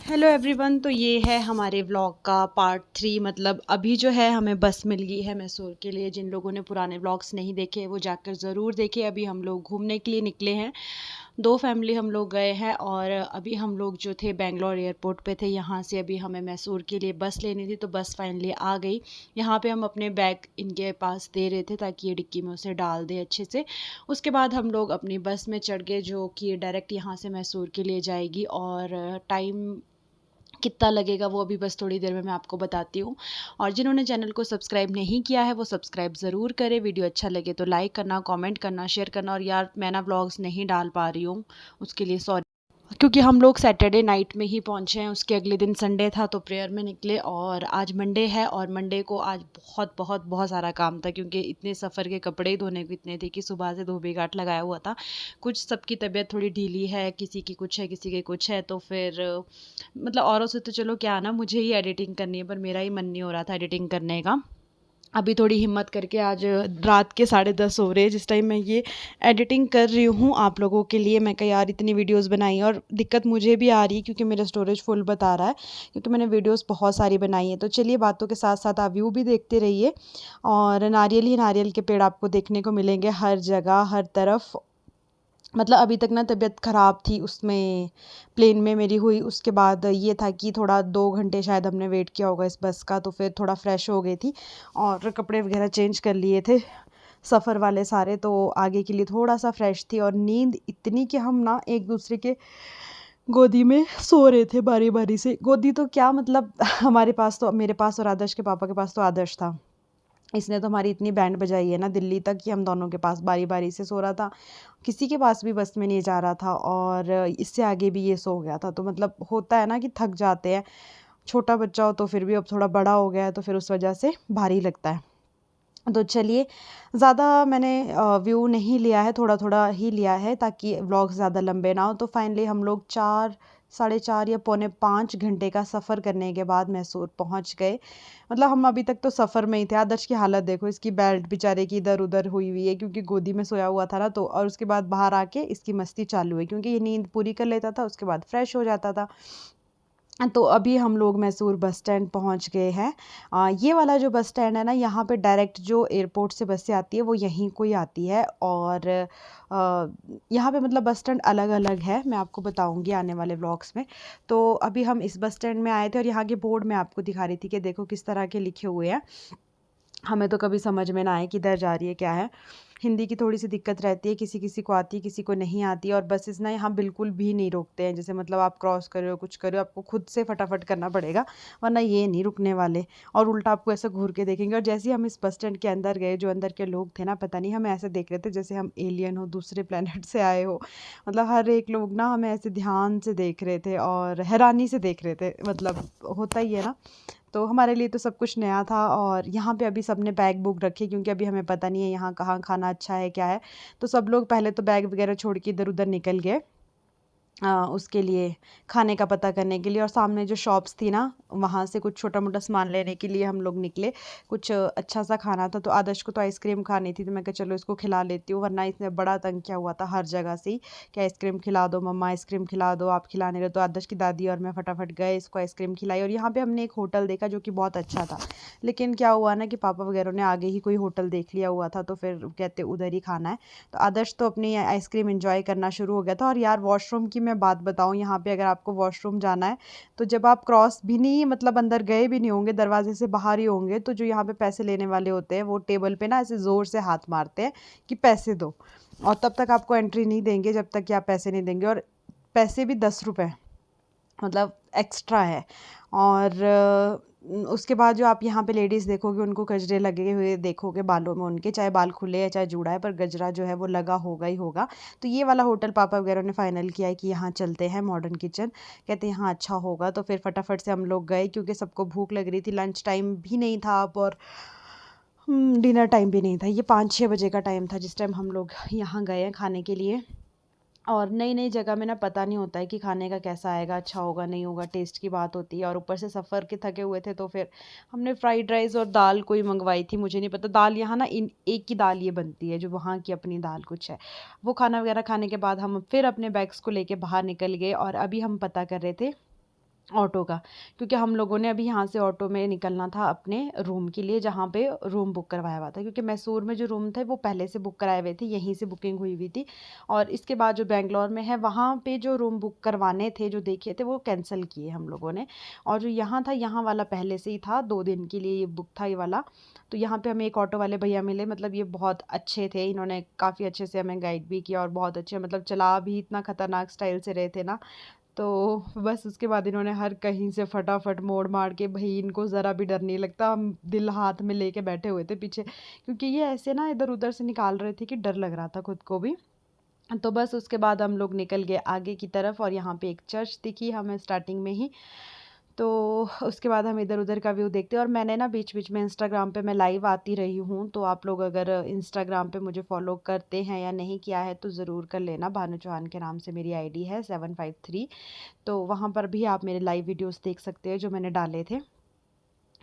Hello everyone. तो ये है हमारे व्लॉग का पार्ट 3। मतलब अभी जो है हमें बस मिल गई है मैसूर के लिए। जिन लोगों ने पुराने व्लॉग्स नहीं देखे वो जाकर ज़रूर देखें। अभी हम लोग घूमने के लिए निकले हैं, दो फैमिली हम लोग गए हैं। और अभी हम लोग जो थे बेंगलोर एयरपोर्ट पे थे, यहाँ से अभी हमें मैसूर के लिए बस लेनी थी। तो बस फाइनली आ गई। यहाँ पे हम अपने बैग इनके पास दे रहे थे ताकि ये डिक्की में उसे डाल दे अच्छे से। उसके बाद हम लोग अपनी बस में चढ़ गए जो कि डायरेक्ट यहाँ से मैसूर के लिए जाएगी। और टाइम कितना लगेगा वो अभी बस थोड़ी देर में मैं आपको बताती हूँ। और जिन्होंने चैनल को सब्सक्राइब नहीं किया है वो सब्सक्राइब ज़रूर करें। वीडियो अच्छा लगे तो लाइक करना, कमेंट करना, शेयर करना। और यार मैं ना व्लॉग्स नहीं डाल पा रही हूँ, उसके लिए सॉरी। क्योंकि हम लोग सैटरडे नाइट में ही पहुँचे हैं, उसके अगले दिन संडे था तो प्रेयर में निकले। और आज मंडे है और मंडे को आज बहुत बहुत बहुत सारा काम था, क्योंकि इतने सफ़र के कपड़े ही धोने को इतने थे कि सुबह से धोबी घाट लगाया हुआ था। कुछ सबकी तबीयत थोड़ी ढीली है, किसी की कुछ है, किसी के कुछ है। तो फिर मतलब औरों से तो चलो क्या ना, मुझे ही एडिटिंग करनी है, पर मेरा ही मन नहीं हो रहा था एडिटिंग करने का। अभी थोड़ी हिम्मत करके आज रात के 10:30 हो रहे हैं जिस टाइम मैं ये एडिटिंग कर रही हूँ आप लोगों के लिए। मैं कहा यार इतनी वीडियोस बनाई और दिक्कत मुझे भी आ रही है क्योंकि मेरा स्टोरेज फुल बता रहा है, क्योंकि मैंने वीडियोस बहुत सारी बनाई है। तो चलिए बातों के साथ साथ आप व्यू भी देखते रहिए। और नारियल ही नारियल के पेड़ आपको देखने को मिलेंगे हर जगह हर तरफ। मतलब अभी तक ना तबीयत ख़राब थी उसमें, प्लेन में मेरी हुई। उसके बाद ये था कि थोड़ा 2 घंटे शायद हमने वेट किया होगा इस बस का, तो फिर थोड़ा फ्रेश हो गई थी और कपड़े वगैरह चेंज कर लिए थे सफ़र वाले सारे। तो आगे के लिए थोड़ा सा फ्रेश थी और नींद इतनी कि हम ना एक दूसरे के गोदी में सो रहे थे बारी बारी से। गोदी तो क्या मतलब हमारे पास तो, मेरे पास और आदर्श के पापा के पास तो आदर्श था, इसने तो हमारी इतनी बैंड बजाई है ना दिल्ली तक कि हम दोनों के पास बारी बारी से सो रहा था। किसी के पास भी बस में नहीं जा रहा था और इससे आगे भी ये सो गया था। तो मतलब होता है ना कि थक जाते हैं। छोटा बच्चा हो तो फिर भी, अब थोड़ा बड़ा हो गया है तो फिर उस वजह से भारी लगता है। तो चलिए, ज़्यादा मैंने व्यू नहीं लिया है, थोड़ा थोड़ा ही लिया है ताकि व्लॉग ज़्यादा लंबे ना हो। तो फाइनली हम लोग 4, 4:30 या पौने 5 घंटे का सफ़र करने के बाद मैसूर पहुंच गए। मतलब हम अभी तक तो सफ़र में ही थे। आदर्श की हालत देखो, इसकी बेल्ट बेचारे की इधर उधर हुई हुई है क्योंकि गोदी में सोया हुआ था ना। तो और उसके बाद बाहर आके इसकी मस्ती चालू है क्योंकि ये नींद पूरी कर लेता था, उसके बाद फ्रेश हो जाता था। तो अभी हम लोग मैसूर बस स्टैंड पहुंच गए हैं। ये वाला जो बस स्टैंड है ना, यहाँ पे डायरेक्ट जो एयरपोर्ट से बसें आती है वो यहीं को ही आती है। और यहाँ पे मतलब बस स्टैंड अलग अलग है, मैं आपको बताऊंगी आने वाले व्लॉग्स में। तो अभी हम इस बस स्टैंड में आए थे और यहाँ के बोर्ड में आपको दिखा रही थी कि देखो किस तरह के लिखे हुए हैं। हमें तो कभी समझ में ना आए किधर जा रही है क्या है। हिंदी की थोड़ी सी दिक्कत रहती है, किसी किसी को आती है किसी को नहीं आती है। और बसेस ना यहाँ बिल्कुल भी नहीं रोकते हैं, जैसे मतलब आप क्रॉस कर रहे हो कुछ कर रहे हो आपको खुद से फटाफट करना पड़ेगा, वरना ये नहीं रुकने वाले। और उल्टा आपको ऐसा घूर के देखेंगे। और जैसे ही हम इस बस स्टैंड के अंदर गए, जो अंदर के लोग थे ना, पता नहीं हमें ऐसे देख रहे थे जैसे हम एलियन हो, दूसरे प्लेनेट से आए हो। मतलब हर एक लोग ना हमें ऐसे ध्यान से देख रहे थे और हैरानी से देख रहे थे। मतलब होता ही है ना। तो हमारे लिए तो सब कुछ नया था। और यहाँ पे अभी सबने बैग बुक रखे क्योंकि अभी हमें पता नहीं है यहाँ कहाँ खाना अच्छा है क्या है। तो सब लोग पहले तो बैग वगैरह छोड़ के इधर उधर निकल गए उसके लिए, खाने का पता करने के लिए। और सामने जो शॉप्स थी ना, वहाँ से कुछ छोटा मोटा सामान लेने के लिए हम लोग निकले। कुछ अच्छा सा खाना था। तो आदर्श को तो आइसक्रीम खानी थी, तो मैं कहा चलो इसको खिला लेती हूँ, वरना इसने बड़ा तंग किया हुआ था हर जगह से ही कि आइसक्रीम खिला दो मम्मा, आइसक्रीम खिला दो, आप खिला नहीं रहे। तो आदर्श की दादी और मैं फटाफट गए, इसको आइसक्रीम खिलाई। और यहाँ पर हमने एक होटल देखा जो कि बहुत अच्छा था। लेकिन क्या हुआ ना कि पापा वगैरह ने आगे ही कोई होटल देख लिया हुआ था, तो फिर कहते उधर ही खाना है। तो आदर्श तो अपनी आइसक्रीम एंजॉय करना शुरू हो गया था। और यार वॉशरूम की मैं बात बताऊँ, यहाँ पे अगर आपको वॉशरूम जाना है तो जब आप क्रॉस भी नहीं, मतलब अंदर गए भी नहीं होंगे, दरवाजे से बाहर ही होंगे, तो जो यहाँ पे पैसे लेने वाले होते हैं वो टेबल पे ना ऐसे ज़ोर से हाथ मारते हैं कि पैसे दो। और तब तक आपको एंट्री नहीं देंगे जब तक कि आप पैसे नहीं देंगे। और पैसे भी 10 रुपये, मतलब एक्स्ट्रा है। और उसके बाद जो आप यहाँ पे लेडीज़ देखोगे उनको गजरे लगे हुए देखोगे बालों में उनके, चाहे बाल खुले या चाहे जूड़ा है, पर गजरा जो है वो लगा होगा ही होगा। तो ये वाला होटल पापा वगैरह ने फाइनल किया है कि यहाँ चलते हैं, मॉडर्न किचन। कहते हैं यहाँ अच्छा होगा। तो फिर फटाफट से हम लोग गए क्योंकि सबको भूख लग रही थी, लंच टाइम भी नहीं था अब और डिनर टाइम भी नहीं था। ये 5-6 बजे का टाइम था जिस टाइम हम लोग यहाँ गए हैं खाने के लिए। और नई नई जगह में ना पता नहीं होता है कि खाने का कैसा आएगा, अच्छा होगा नहीं होगा, टेस्ट की बात होती है। और ऊपर से सफ़र के थके हुए थे तो फिर हमने फ्राइड राइस और दाल कोई मंगवाई थी, मुझे नहीं पता। दाल यहाँ ना इन एक ही दाल ये बनती है जो वहाँ की अपनी दाल कुछ है। वो खाना वगैरह खाने के बाद हम फिर अपने बैग्स को लेके बाहर निकल गए और अभी हम पता कर रहे थे ऑटो का, क्योंकि हम लोगों ने अभी यहाँ से ऑटो में निकलना था अपने रूम के लिए, जहाँ पे रूम बुक करवाया हुआ था, क्योंकि मैसूर में जो रूम थे वो पहले से बुक कराए हुए थे, यहीं से बुकिंग हुई हुई थी। और इसके बाद जो बेंगलोर में है वहाँ पे जो रूम बुक करवाने थे, जो देखे थे, वो कैंसिल किए हम लोगों ने। और जो यहाँ था, यहाँ वाला पहले से ही था, 2 दिन के लिए ये बुक था ये वाला। तो यहाँ पे हमें एक ऑटो वाले भैया मिले, मतलब ये बहुत अच्छे थे, इन्होंने काफ़ी अच्छे से हमें गाइड भी किया और बहुत अच्छे, मतलब चला भी इतना खतरनाक स्टाइल से रहे थे ना। तो बस उसके बाद इन्होंने हर कहीं से फटाफट मोड़ मार के, भाई इनको ज़रा भी डर नहीं लगता, हम दिल हाथ में लेके बैठे हुए थे पीछे, क्योंकि ये ऐसे ना इधर उधर से निकाल रहे थे कि डर लग रहा था खुद को भी। तो बस उसके बाद हम लोग निकल गए आगे की तरफ, और यहाँ पे एक चर्च दिखी हमें स्टार्टिंग में ही। तो उसके बाद हम इधर उधर का व्यू देखते हैं। और मैंने ना बीच बीच में इंस्टाग्राम पे मैं लाइव आती रही हूँ, तो आप लोग अगर इंस्टाग्राम पे मुझे फॉलो करते हैं या नहीं किया है तो ज़रूर कर लेना। भानु चौहान के नाम से मेरी आईडी है 753। तो वहाँ पर भी आप मेरे लाइव वीडियोस देख सकते हैं जो मैंने डाले थे।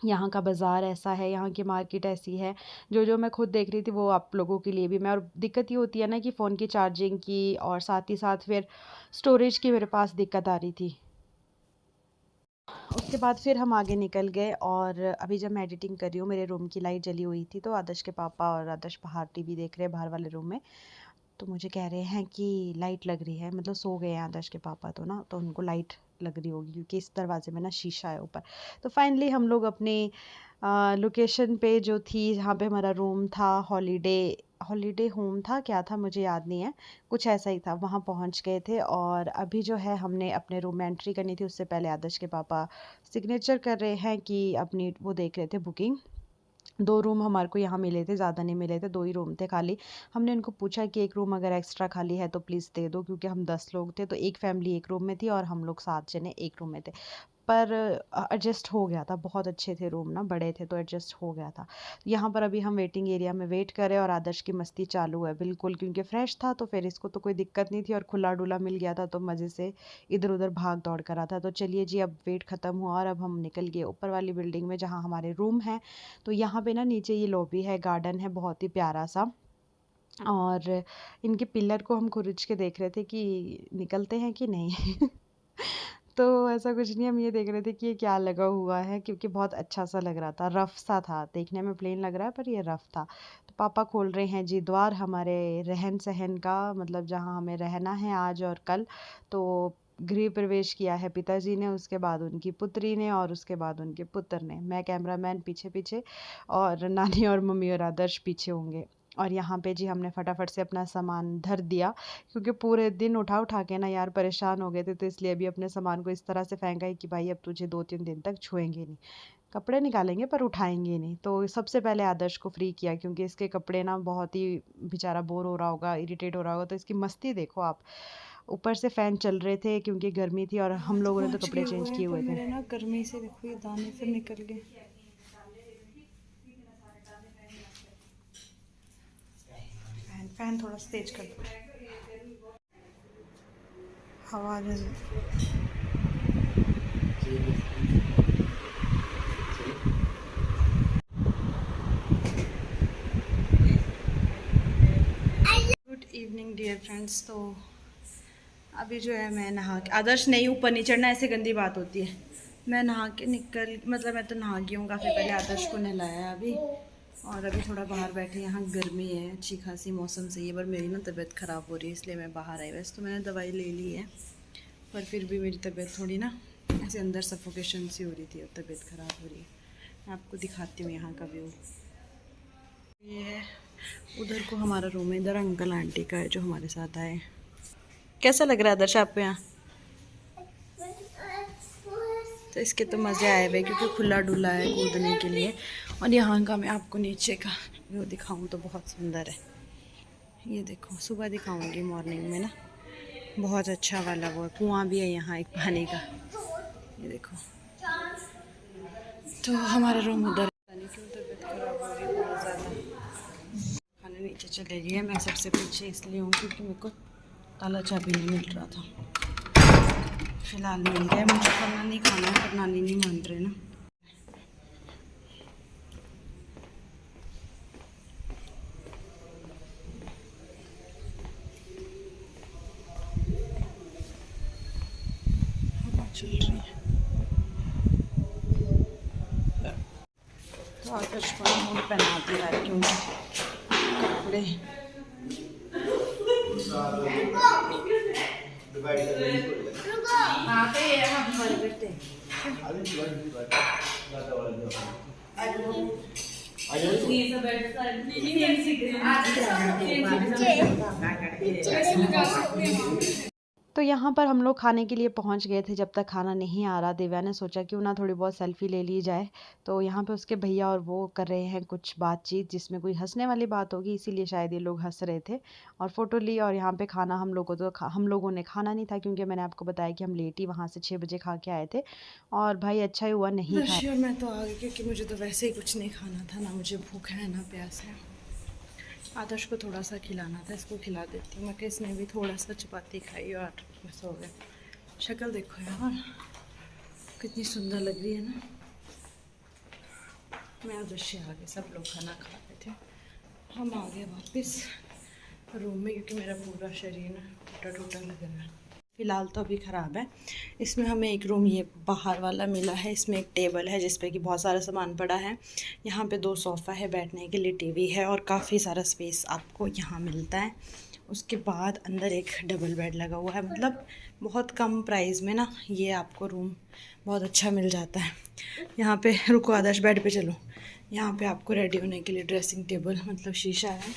यहाँ का बाज़ार ऐसा है, यहाँ की मार्केट ऐसी है, जो जो मैं खुद देख रही थी वो आप लोगों के लिए भी मैं। और दिक्कत ये होती है ना कि फ़ोन की चार्जिंग की, और साथ ही साथ फिर स्टोरेज की मेरे पास दिक्कत आ रही थी। उसके बाद फिर हम आगे निकल गए, और अभी जब मैं एडिटिंग कर रही हूँ, मेरे रूम की लाइट जली हुई थी, तो आदर्श के पापा और आदर्श बाहर टीवी देख रहे हैं बाहर वाले रूम में। तो मुझे कह रहे हैं कि लाइट लग रही है, मतलब सो गए हैं आदर्श के पापा तो ना, तो उनको लाइट लग रही होगी, क्योंकि इस दरवाजे में ना शीशा है ऊपर। तो फाइनली हम लोग अपनी लोकेशन पे जो थी, जहाँ पे हमारा रूम था, हॉलीडे हॉलीडे होम था क्या था मुझे याद नहीं है, कुछ ऐसा ही था, वहाँ पहुँच गए थे। और अभी जो है हमने अपने रूम में एंट्री करनी थी, उससे पहले आदर्श के पापा सिग्नेचर कर रहे हैं कि अपनी वो देख रहे थे बुकिंग। 2 रूम हमारे को यहाँ मिले थे, ज़्यादा नहीं मिले थे, 2 ही रूम थे खाली। हमने उनको पूछा कि एक रूम अगर एक्स्ट्रा खाली है तो प्लीज़ दे दो, क्योंकि हम 10 लोग थे, तो एक फैमिली एक रूम में थी और हम लोग 7 जने एक रूम में थे। पर एडजस्ट हो गया था, बहुत अच्छे थे रूम ना, बड़े थे तो एडजस्ट हो गया था। यहाँ पर अभी हम वेटिंग एरिया में वेट करें, और आदर्श की मस्ती चालू है बिल्कुल, क्योंकि फ्रेश था तो फिर इसको तो कोई दिक्कत नहीं थी, और खुला डुला मिल गया था तो मज़े से इधर उधर भाग दौड़ कर रहा था। तो चलिए जी, अब वेट ख़त्म हुआ और अब हम निकल गए ऊपर वाली बिल्डिंग में, जहाँ हमारे रूम है। तो यहाँ पे ना नीचे ये लॉबी है, गार्डन है बहुत ही प्यारा सा। और इनके पिलर को हम खुरच के देख रहे थे कि निकलते हैं कि नहीं। तो ऐसा कुछ नहीं, हम ये देख रहे थे कि ये क्या लगा हुआ है, क्योंकि बहुत अच्छा सा लग रहा था, रफ सा था, देखने में प्लेन लग रहा है पर ये रफ था। तो पापा खोल रहे हैं जी द्वार हमारे रहन सहन का, मतलब जहाँ हमें रहना है आज और कल। तो गृह प्रवेश किया है पिताजी ने, उसके बाद उनकी पुत्री ने, और उसके बाद उनके पुत्र ने। मैं कैमरामैन पीछे पीछे, और नानी और मम्मी और आदर्श पीछे होंगे। और यहाँ पे जी हमने फटाफट से अपना सामान धर दिया, क्योंकि पूरे दिन उठा उठा के ना यार परेशान हो गए थे, तो इसलिए अभी अपने सामान को इस तरह से फेंका है कि भाई अब तुझे 2-3 दिन तक छुएंगे नहीं, कपड़े निकालेंगे पर उठाएंगे नहीं। तो सबसे पहले आदर्श को फ्री किया, क्योंकि इसके कपड़े ना बहुत ही बेचारा बोर हो रहा होगा, इरिटेट हो रहा होगा। तो इसकी मस्ती देखो आप, ऊपर से फ़ैन चल रहे थे क्योंकि गर्मी थी, और हम लोगों ने तो पहुंच गए कपड़े चेंज हुए हैं, किए पर हुए थे। मेरे ना गर्मी से देखो ये दाने फिर निकल गए। फैन फैन थोड़ा सा तेज कर दो, हवा आ रही। Good evening dear friends. तो अभी जो है मैं नहा के, आदर्श नहीं ऊपर नहीं चढ़ना, ऐसे गंदी बात होती है। मैं नहा के निकल, मतलब मैं तो नहा गई हूँ काफ़ी पहले, आदर्श को नहलाया है अभी। और अभी थोड़ा बाहर बैठे, यहाँ गर्मी है, अच्छी खासी मौसम सही है, पर मेरी ना तबीयत ख़राब हो रही है, इसलिए मैं बाहर आई। वैसे तो मैंने दवाई ले ली है, पर फिर भी मेरी तबीयत थोड़ी ना ऐसे अंदर सफोकेशन सी हो रही थी, और तबीयत ख़राब हो रही है। मैं आपको दिखाती हूँ यहाँ का व्यू। ये है, उधर को हमारा रूम है, इधर अंकल आंटी का है जो हमारे साथ आए। कैसा लग रहा है आदर्श आपको यहाँ? तो इसके तो मज़े आए हुए, क्योंकि खुला डुला है कूदने के लिए। और यहाँ का मैं आपको नीचे का व्यू दिखाऊँ तो बहुत सुंदर है। ये देखो, सुबह दिखाऊंगी मॉर्निंग में ना, बहुत अच्छा वाला वो कुआं भी है यहाँ एक पानी का, ये देखो। तो हमारा रूम उधर, पानी क्यों तबीयत खराब हो रही है बहुत ज़्यादा। खाने नीचे चले गए, मैं सबसे पीछे इसलिए हूँ क्योंकि मेरे को ताला चाबी नहीं मिल रहा था। फ़िलहाल मिल गया, मुझे खाना नहीं खाना है, पर नानी नहीं मान रहे ना। हवा चल रही है। तो आदर्श को हम पहनाते हैं क्योंकि कपड़े तो यहाँ पर हम लोग खाने के लिए पहुँच गए थे। जब तक खाना नहीं आ रहा, दिव्या ने सोचा क्यों ना थोड़ी बहुत सेल्फ़ी ले ली जाए। तो यहाँ पे उसके भैया और वो कर रहे हैं कुछ बातचीत जिसमें कोई हंसने वाली बात होगी, इसीलिए शायद ये लोग हंस रहे थे और फ़ोटो ली। और यहाँ पे खाना हम लोगों ने खाना नहीं था, क्योंकि मैंने आपको बताया कि हम लेट ही वहाँ से 6 बजे खा के आए थे। और भाई अच्छा ही हुआ नहीं खाया। मैं तो आ गई क्योंकि मुझे तो वैसे ही कुछ नहीं खाना था, ना मुझे भूख है ना प्यास है। आदर्श को थोड़ा सा खिलाना था, इसको खिला देती हूँ। मैं इसने भी थोड़ा सा चपाती खाई और बस हो गया। शक्ल देखो यार कितनी सुंदर लग रही है ना। मैं आदर्श से आ गए, सब लोग खाना खा रहे थे, हम आ गए वापस रूम में क्योंकि मेरा पूरा शरीर ना टूटा टूटा लग रहा है। फ़िलहाल तो अभी ख़राब है। इसमें हमें एक रूम ये बाहर वाला मिला है। इसमें एक टेबल है जिस पे कि बहुत सारा सामान पड़ा है। यहाँ पे 2 सोफ़ा है, बैठने के लिए टीवी है और काफ़ी सारा स्पेस आपको यहाँ मिलता है। उसके बाद अंदर एक डबल बेड लगा हुआ है। मतलब बहुत कम प्राइस में ना ये आपको रूम बहुत अच्छा मिल जाता है। यहाँ पे रुको आदर्श, बेड पे चलो। यहाँ पे आपको रेडी होने के लिए ड्रेसिंग टेबल मतलब शीशा है,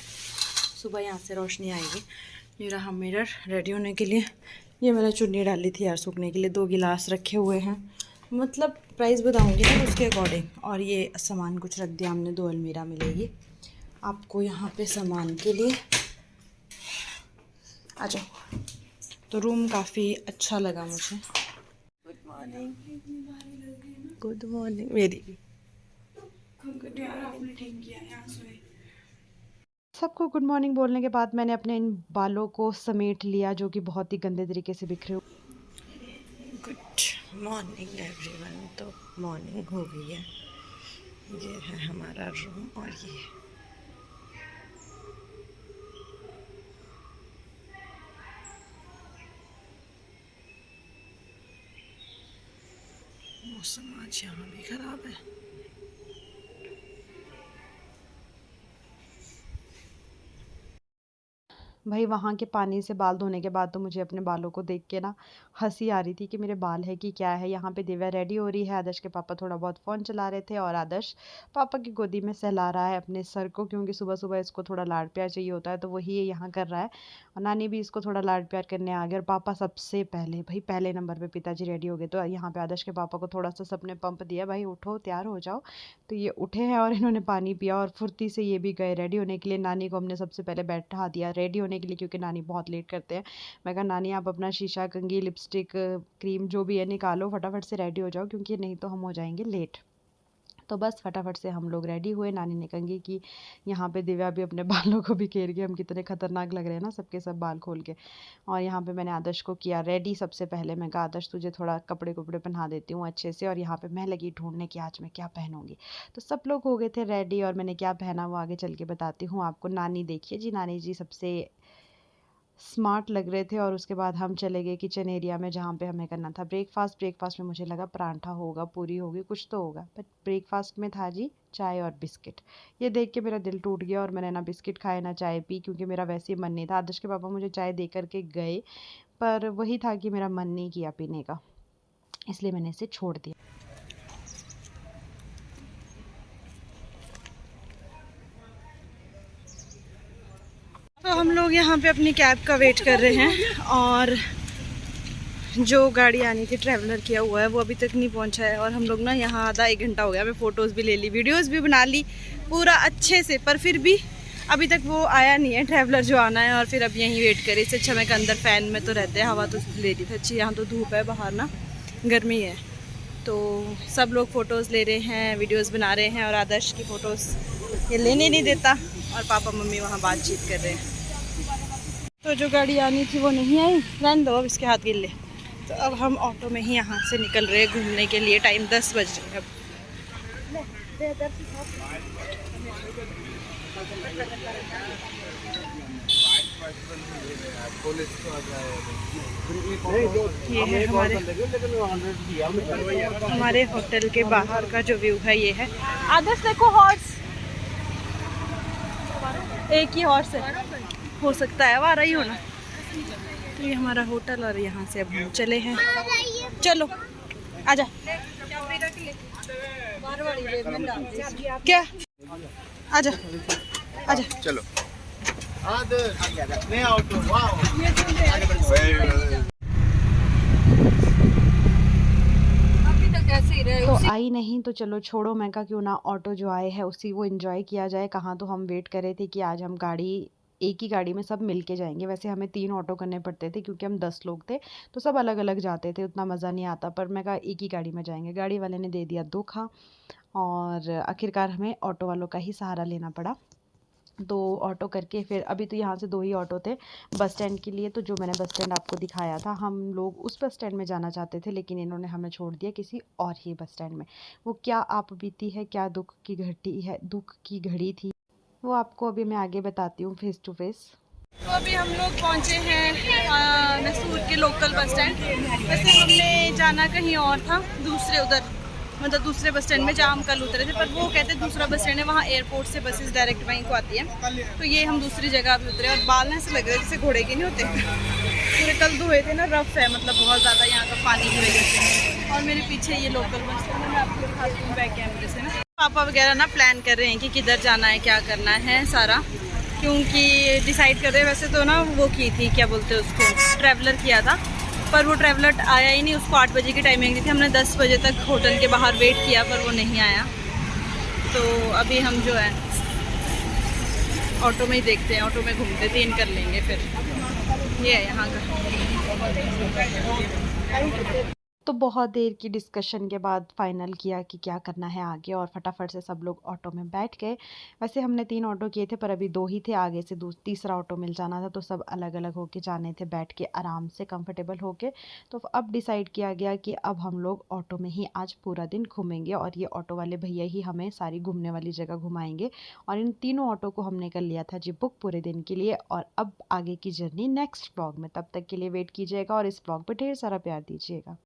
सुबह यहाँ से रोशनी आएगी। ये रहा मिरर रेडी होने के लिए। ये मैंने चुन्नी डाली थी यार सूखने के लिए। 2 गिलास रखे हुए हैं, मतलब प्राइस बताऊंगी ना उसके अकॉर्डिंग। और ये सामान कुछ रख दिया हमने। 2 अलमीरा मिलेगी आपको यहाँ पे सामान के लिए। आ जाओ। तो रूम काफ़ी अच्छा लगा मुझे। Good morning. गुड मॉर्निंग मेरी भी। आपने ठीक किया यहाँ सोए। सबको गुड मॉर्निंग बोलने के बाद मैंने अपने इन बालों को समेट लिया जो कि बहुत ही गंदे तरीके से बिखरे हुए। Good morning everyone. तो मॉर्निंग हो गई है। ये है हमारा रूम और ये मौसम आज यहाँ भी ख़राब है। भाई वहाँ के पानी से बाल धोने के बाद तो मुझे अपने बालों को देख के ना हंसी आ रही थी कि मेरे बाल है कि क्या है। यहाँ पे दिव्या रेडी हो रही है। आदर्श के पापा थोड़ा बहुत फ़ोन चला रहे थे और आदर्श पापा की गोदी में सहला रहा है अपने सर को, क्योंकि सुबह सुबह इसको थोड़ा लाड प्यार चाहिए होता है, तो वही ये यहाँ कर रहा है। और नानी भी इसको थोड़ा लाड प्यार करने आ गए। और पापा सबसे पहले, भाई पहले नंबर पर पिताजी रेडी हो गए। तो यहाँ पर आदर्श के पापा को थोड़ा सा सबने पंप दिया, भाई उठो तैयार हो जाओ। तो ये उठे हैं और इन्होंने पानी पिया और फुर्ती से ये भी गए रेडी होने के लिए। नानी को हमने सबसे पहले बैठा दिया रेडी होने के लिए, क्योंकि नानी बहुत लेट करते हैं। मैं कहा नानी आप अपना शीशा, कंघी, लिपस्टिक, क्रीम जो भी है निकालो, फटाफट से रेडी हो जाओ, क्योंकि नहीं तो हम हो जाएंगे लेट। तो बस फटाफट से हम लोग रेडी हुए। नानी ने कंघी की। यहाँ पे दिव्या भी अपने बालों को बिखेर के, हम कितने खतरनाक लग रहे हैं ना सबके सब बाल खोल के। और यहाँ पे मैंने आदर्श को किया रेडी सबसे पहले। मैं कहा आदर्श तुझे थोड़ा कपड़े कपड़े पहना देती हूँ अच्छे से। और यहाँ पे मैं लगी ढूंढने की आज मैं क्या पहनूंगी। तो सब लोग हो गए थे रेडी और मैंने क्या पहना वो आगे चल के बताती हूँ आपको। नानी देखिए जी, नानी जी सबसे स्मार्ट लग रहे थे। और उसके बाद हम चले गए किचन एरिया में जहाँ पे हमें करना था ब्रेकफास्ट में मुझे लगा परांठा होगा, पूरी होगी, कुछ तो होगा, बट ब्रेकफास्ट में था जी चाय और बिस्किट। ये देख के मेरा दिल टूट गया और मैंने ना बिस्किट खाए ना चाय पी, क्योंकि मेरा वैसे ही मन नहीं था। आदर्श के पापा मुझे चाय दे करके गए, पर वही था कि मेरा मन नहीं किया पीने का, इसलिए मैंने इसे छोड़ दिया। तो हम लोग यहाँ पे अपनी कैब का वेट कर रहे हैं और जो गाड़ी आनी थी ट्रैवलर किया हुआ है वो अभी तक नहीं पहुँचा है। और हम लोग ना यहाँ आधा 1 घंटा हो गया। हमें फ़ोटोज़ भी ले ली, वीडियोज़ भी बना ली पूरा अच्छे से, पर फिर भी अभी तक वो आया नहीं है ट्रैवलर जो आना है। और फिर अब यहीं वेट करें। इससे अच्छा मैं अंदर फ़ैन में तो रहते हैं, हवा तो ले रही थी अच्छी। यहाँ तो धूप है, बाहर ना गर्मी है। तो सब लोग फ़ोटोज़ ले रहे हैं, वीडियोज़ बना रहे हैं। और आदर्श की फ़ोटोज़ ये लेने नहीं देता और पापा मम्मी वहाँ बातचीत कर रहे हैं। तो जो गाड़ी आनी थी वो नहीं आई, रहने दो अब इसके हाथ गिल्ले। तो अब हम ऑटो में ही यहाँ से निकल रहे हैं घूमने के लिए। टाइम 10 बज रहे हैं अब। ये है हमारे होटल के बाहर का जो व्यू है, ये है। आदर्श देखो हॉर्स, एक ही हॉर्स है, हो सकता है आवारा ही होना। तो ये हमारा होटल और यहाँ से अब हम चले हैं। चलो आजा। क्या आजा आजा चलो। तो आई नहीं तो चलो छोड़ो, मैं कहा क्यों ना ऑटो जो आए हैं उसी वो एंजॉय किया जाए। कहाँ तो हम वेट कर रहे थे कि आज हम गाड़ी, एक ही गाड़ी में सब मिल के जाएंगे। वैसे हमें 3 ऑटो करने पड़ते थे क्योंकि हम 10 लोग थे, तो सब अलग अलग जाते थे, उतना मज़ा नहीं आता। पर मैं कहा एक ही गाड़ी में जाएंगे। गाड़ी वाले ने दे दिया धोखा और आखिरकार हमें ऑटो वालों का ही सहारा लेना पड़ा। तो ऑटो करके फिर अभी तो यहाँ से 2 ही ऑटो थे बस स्टैंड के लिए। तो जो मैंने बस स्टैंड आपको दिखाया था, हम लोग उस बस स्टैंड में जाना चाहते थे, लेकिन इन्होंने हमें छोड़ दिया किसी और ही बस स्टैंड में। वो क्या आप बीती है, क्या दुख की घड़ी है, दुख की घड़ी थी, वो आपको अभी मैं आगे बताती हूँ फेस टू फेस। तो अभी हम लोग पहुँचे हैं मैसूर के लोकल बस स्टैंड। वैसे हमने जाना कहीं और था, दूसरे उधर मतलब दूसरे बस स्टैंड में जहाँ हम कल उतरे थे, पर वो कहते हैं दूसरा बस स्टैंड है, वहाँ एयरपोर्ट से बसेस डायरेक्ट वहीं को आती है। तो ये हम दूसरी जगह पे उतरे और बाल ऐसे लग रहे जैसे घोड़े के नहीं होते, पूरे कल धोए थे ना, रफ है मतलब बहुत ज़्यादा यहाँ का पानी की वजह से। और मेरे पीछे ये लोकल बस स्टैंड है, मैं आपको दिखाती हूँ बैक कैमरे से ना। पापा वगैरह ना प्लान कर रहे हैं कि किधर जाना है, क्या करना है सारा, क्योंकि डिसाइड कर रहे हैं। वैसे तो ना वो की थी, क्या बोलते हैं उसको, ट्रैवलर किया था, पर वो ट्रैवलर आया ही नहीं। उसको 8 बजे की टाइमिंग दी थी, हमने 10 बजे तक होटल के बाहर वेट किया पर वो नहीं आया। तो अभी हम जो है ऑटो में ही देखते हैं, ऑटो में घूमते 3 कर लेंगे फिर। ये है यहाँ का। तो बहुत देर की डिस्कशन के बाद फाइनल किया कि क्या करना है आगे, और फटाफट से सब लोग ऑटो में बैठ गए। वैसे हमने 3 ऑटो किए थे पर अभी 2 ही थे, आगे से तीसरा ऑटो मिल जाना था, तो सब अलग अलग होके जाने थे, बैठ के आराम से कंफर्टेबल होके। तो अब डिसाइड किया गया कि अब हम लोग ऑटो में ही आज पूरा दिन घूमेंगे, और ये ऑटो वाले भैया ही हमें सारी घूमने वाली जगह घुमाएंगे। और इन तीनों ऑटो को हमने कर लिया था जी बुक पूरे दिन के लिए। और अब आगे की जर्नी नेक्स्ट ब्लॉग में, तब तक के लिए वेट कीजिएगा और इस ब्लॉग पर ढेर सारा प्यार दीजिएगा।